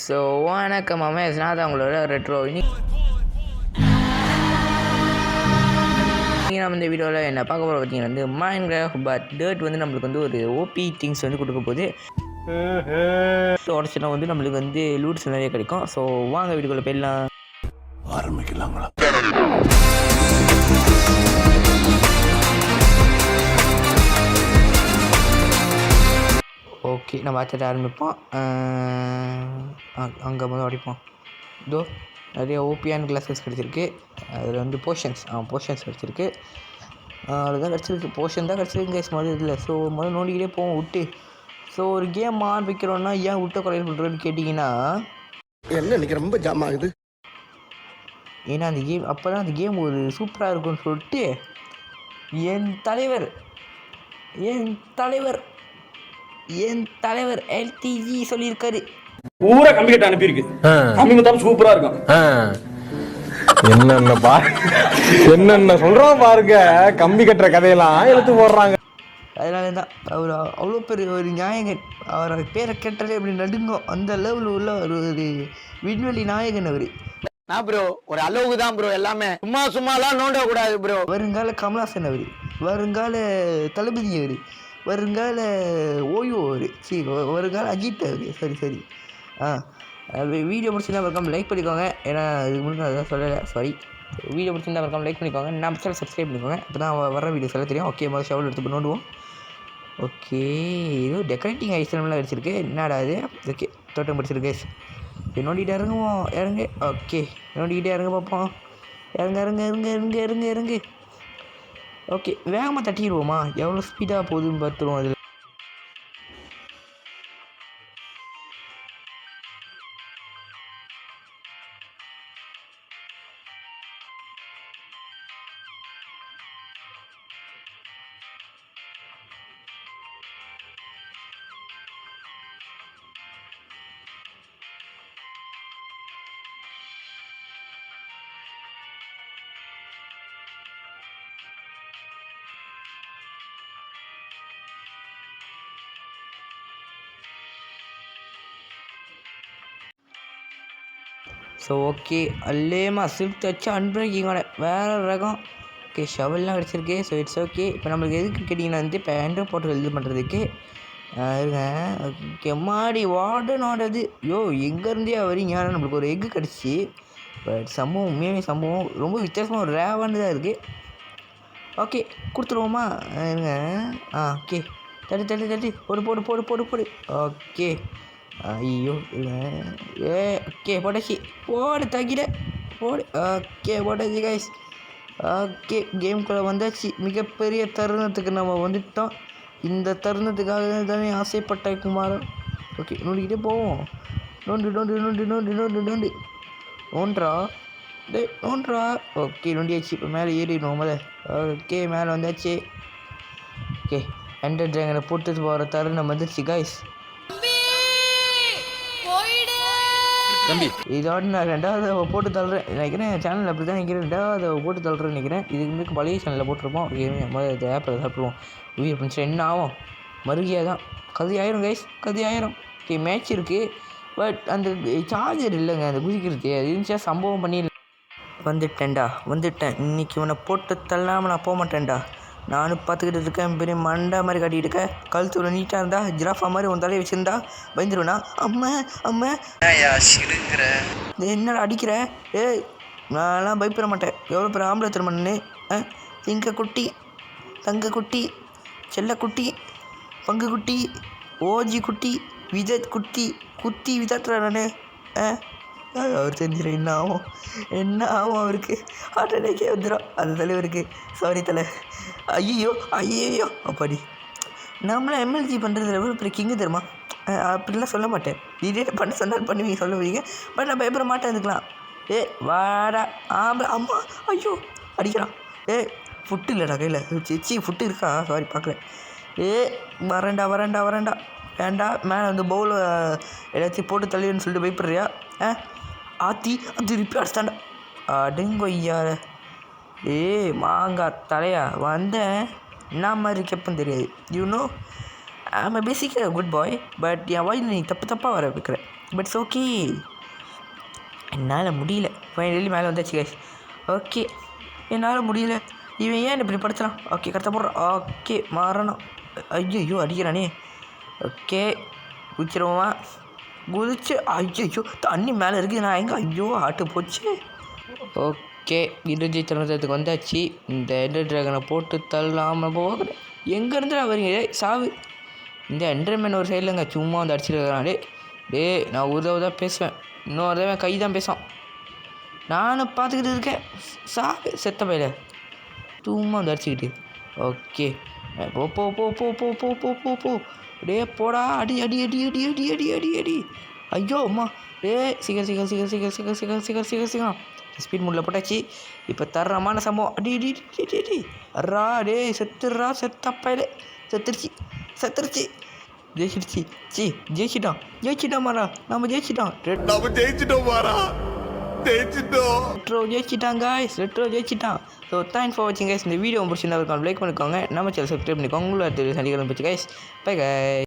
So வணக்கம் Amaze, நான் தான் உங்களோட ரெட்ரோ. இன்னைக்கு நம்ம இந்த வீடியோவில் என்ன பார்க்க போகிறோம் பார்த்தீங்கன்னா வந்து மைன்கிராஃப்ட் பட் டர்ட் வந்து நம்மளுக்கு வந்து ஒரு ஓபி திங்ஸ் வந்து கொடுக்க போகுது. உடச்சுனா வந்து நம்மளுக்கு வந்து லூட்ஸ் நிறைய கிடைக்கும். ஸோ வாங்க வீடியோக்குள்ளே போயிடலாம், ஆரம்பிக்கலாங்களா. ஓகே, நம்ம ஆச்சரியம் ஆரம்பிப்போம். அங்கே முதல் அடிப்போம். இதோ நிறைய ஓபியான கிளாஸஸ் கிடச்சிருக்கு. அதில் வந்து போர்ஷன்ஸ் கிடச்சிருக்கு. அதுதான் கிடச்சிருக்கு, போர்ஷன் தான் கிடச்சிருக்கு கைஸ். முதல் இதில் ஸோ முதல் நோண்டிக்கிட்டே போவோம் விட்டு. ஸோ ஒரு கேம் ஆரம்பிக்கிறோன்னா ஏன் விட்ட குறையில் பண்ணுறோன்னு கேட்டிங்கன்னா, என்ன எனக்கு ரொம்ப ஜாம் ஆகுது. ஏன்னா அந்த கேம் அப்போ தான் அந்த கேம் ஒரு சூப்பராக இருக்கும்னு சொல்லிட்டு என் தலைவர் எல்டிஜி சொல்லியிருக்காரு. பூரா கம்பி கட்ட அனுப்பியிருக்கு. கம்பி மொத்தம் சூப்பரா இருக்கும். என்னென்ன சொல்றான் பாருங்க, கம்பி கட்டுற கதையெல்லாம் எடுத்து போடுறாங்க. அதனால தான் அவர் அவ்வளோ பெரிய ஒரு நாயகன். அவர் பேரை கேட்டாலே அப்படி நடுங்கும். அந்த லெவலில் உள்ள ஒரு விண்வெளி நாயகன் அவர். நான் ப்ரோ ஒரு அளவுக்கு தான் ப்ரோ, எல்லாமே சும்மாலாம் நோண்ட கூடாது ப்ரோ. வருங்கால கமலாசன் அவர், வருங்கால தளபதி அவர், வருங்கால ஓய்வு அவர், வருங்கால அஜித் அவர். சரி வீடியோ பிடிச்சிருந்தா மறக்காம லைக் பண்ணிக்கோங்க. ஏன்னா இதுக்கு முன்னாடி அதான் சொல்லலை, வீடியோ பிடிச்சிருந்தா மறக்காம லைக் பண்ணிக்கோங்க. நம்ம சேனல் சப்ஸ்கிரைப் பண்ணிக்கோங்க, அப்போ தான் வர வீடியோஸ் எல்லாம் தெரியும். ஓகே, முதல் ஷவல் எடுத்து நோண்டுவோம். ஓகே, இது டெக்கரேட்டிங் ஐட்டம்லாம் வச்சுருக்கு. என்னடா இது? ஓகே, தோட்டம் பிடிச்சிருக்கு. நோண்டிகிட்டே இறங்குவோம். ஓகே, நோண்டிக்கிட்டே இறங்க பார்ப்போம். இறங்கு. ஓகே, வேகமாக தட்டிடுவோமா? எவ்வளோ ஸ்பீடாக போகுதுன்னு பார்த்துருவோம். அதில் ஸோ ஓகே, அல்லேமா ஸ்விஃப்ட் வச்சு அன்பிரேக்கிங்கோட வேறு ரகம். ஓகே, ஷவல்லாம் கிடச்சிருக்கு. So it's okay. இப்போ நம்மளுக்கு எதுக்கு கேட்டிங்கன்னா வந்து இப்போ ஆண்ட்ராய்ட் போர்ட்டல் இது பண்ணுறதுக்கு இருங்க. ஓகே, மாடி வார்டனோடது. எங்கேருந்தே வரீங்க? நம்மளுக்கு ஒரு எக்கு கிடச்சி. பட் சம்பவம் ரொம்ப வித்தியாசமாக ஒரு ரேவானதாக இருக்குது. ஓகே, கொடுத்துருவோமா? இருங்க. ஓகே, தட்டி போடு. ஓகே, ஐயோ ஓகே, போட்டாச்சு. போடு தகிட போடு. ஓகே, போட்டாச்சு கைஸ். ஓகே, கேம்குள்ளே வந்தாச்சு. மிகப்பெரிய தருணத்துக்கு நம்ம வந்துட்டோம். இந்த தருணத்துக்காக தானே ஆசைப்பட்ட குமாரன். ஓகே, நோண்டிக்கிட்டே போவோம். நோண்டு நோன்றா. ஓகே, நோண்டியாச்சு. இப்போ மேலே ஏறிடுவோம் முதல்ல. ஓகே, மேலே வந்தாச்சு. ஓகே, எண்டர் ட்ராகனை போட்டு போகிற தருணம் வந்துச்சு கைஸ். இதோட நான் ரெண்டாவது போட்டு தள்ளுறேன் நினைக்கிறேன். சேனல் அப்படி தான் நினைக்கிறேன். ரெண்டாவது போட்டு தள்ளுறேன்னு நினைக்கிறேன். இதுக்கு பழைய சேனலில் போட்டிருப்போம். முதல்ல ஆப்பில் சாப்பிடுவோம். வீடியோ ஃப்ரெண்ட்ஸ் என்ன ஆகும்? மறுகையாக தான் கதையாயிரும் கைஸ், கதையாயிரும். ஓகே, மேட்ச் இருக்குது. பட் அந்த சார்ஜர் இல்லைங்க, அந்த குதிக்கிறது அது இருந்துச்சா சம்பவம் பண்ணிடல. வந்துட்டேன். இன்றைக்கி உன்னை போட்டு தள்ளாமல் நான் போக மாட்டேன்டா. நானும் பார்த்துக்கிட்டு இருக்கேன். பெரிய மண்டா மாதிரி காட்டிகிட்டு இருக்கேன். கழுத்து ஒரு நீட்டாக இருந்தா ஜிராஃபா மாதிரி உன் தலையை வச்சுருந்தா பயந்துருவேண்ணா. அம்மா என்னடா அடிக்கிற? நான்லாம் பயப்பட மாட்டேன். எவ்வளோ பேர் ஆம்பளை திருமணன்னு. திங்கக்குட்டி, தங்கக்குட்டி, செல்லக்குட்டி, பங்குக்குட்டி, ஓஜி குட்டி, விஜத் குத்தி விதட்டுறா நான். அவர் தெரிஞ்சிடும் என்ன ஆகும் அவருக்கு. ஹார்ட் அட்டாக்கே வந்துடும் அந்த தலைவருக்கு. சாரி தலை. ஐயோ அப்படி நம்மளாம் எம்எல்ஜி பண்ணுறதுல எவ்வளோ பெரிய கிங்கு தெரியுமா? அப்படிலாம் சொல்ல மாட்டேன். இதே பண்ண சொன்னால் பண்ணுவீங்க, சொல்லுவீங்க. பட் நான் பயப்பட மாட்டேன். இருந்துக்கலாம். வாடா அம்மா. ஐயோ அடிக்கிறான். ஃபுட்டு இல்லைடா கையில். ஃபுட்டு இருக்கா? சாரி பார்க்குறேன். வரேன்டா வேண்டாம். மேலே வந்து பவுல் எல்லாத்தையும் போட்டு தள்ளின்னு சொல்லிட்டு பயப்படுறியா? ஆத்தி அது ரிப்பேர் அடிச்சிட்டாண்டா. அடுங்கொய்யா. மாங்காய் தலையா வந்தேன். என்ன மாதிரி கேட்பேன்னு தெரியாது. ஐம் பேசிக்காக குட் பாய். பட் என் வாயில் நீ தப்பாக வர வைக்கிற. பட் ஓகே, என்னால் முடியல. ஃபைனலி மேலே வந்தாச்சு கைஸ். ஓகே, என்னால் முடியல. இவன் ஏன் இப்படி படுத்துறான்? ஓகே, கரெக்டாக போடுறான். ஓகே, மாறணும். ஐயோ அடிக்கிறானே. ஓகே, குதிச்சிருவோமா? குதிச்சு ஐயோ தண்ணி மேலே இருக்குது. நான் எங்கே? ஐயோ ஆட்டு போச்சு. ஓகே, இறுதி தருணத்துக்கு வந்தாச்சு. இந்த எண்டர் ட்ராகனை போட்டு தள்ளாமல் போக எங்கேருந்து நான் வரீங்க? சாவு. இந்த எண்டர்மேன் ஒரு சைடில்ங்க சும்மா வந்து அடிச்சிருக்கிறான். நான் உதவ பேசுவேன், இன்னொரு தடவை கை தான் பேசும். நானும் பார்த்துக்கிட்டு இருக்கேன். சாவு செத்த பையில சும்மா வந்து அடிச்சுக்கிட்டு. ஓகே, போ போ போ போ போ போ போ போ போ போடா. அடி அடி அடி அடி அடி அடி அடி அடி. ஐயோ அம்மா. சீக்கிரம் சீக்கிரம் சீக்கிரம் சீக்கிரம் சீக்கிரம் சீக்கிரம் சீக்கிரம் சீக்கிரம் சீக்கிரம் ஸ்பீட் மூடில் போட்டாச்சு. இப்போ தரமான சம்பவம். அடி அடி அடி அட்ரா. செத்துடுறா. செத்தப்பையிலே செத்துருச்சு. ஜெயிச்சிட்டோம் மாறா. நம்ம ஜெயிச்சிட்டோம் ரெட்ரோ ஜெயிச்சிட்டான் காய்ஸ். ரெட்ரோ ஜெயிச்சிட்டான். ஸோ தேங்க்ஸ் ஃபார் வாட்சிங் கைஸ். இந்த வீடியோ பிடிச்சிருந்தா லைக் பண்ணிக்கோங்க. நம்ம சேனல் சப்ஸ்கிரைப் பண்ணிக்கோங்க. உங்களோட சண்டிகரம் போச்சு கைஸ். Bye guys.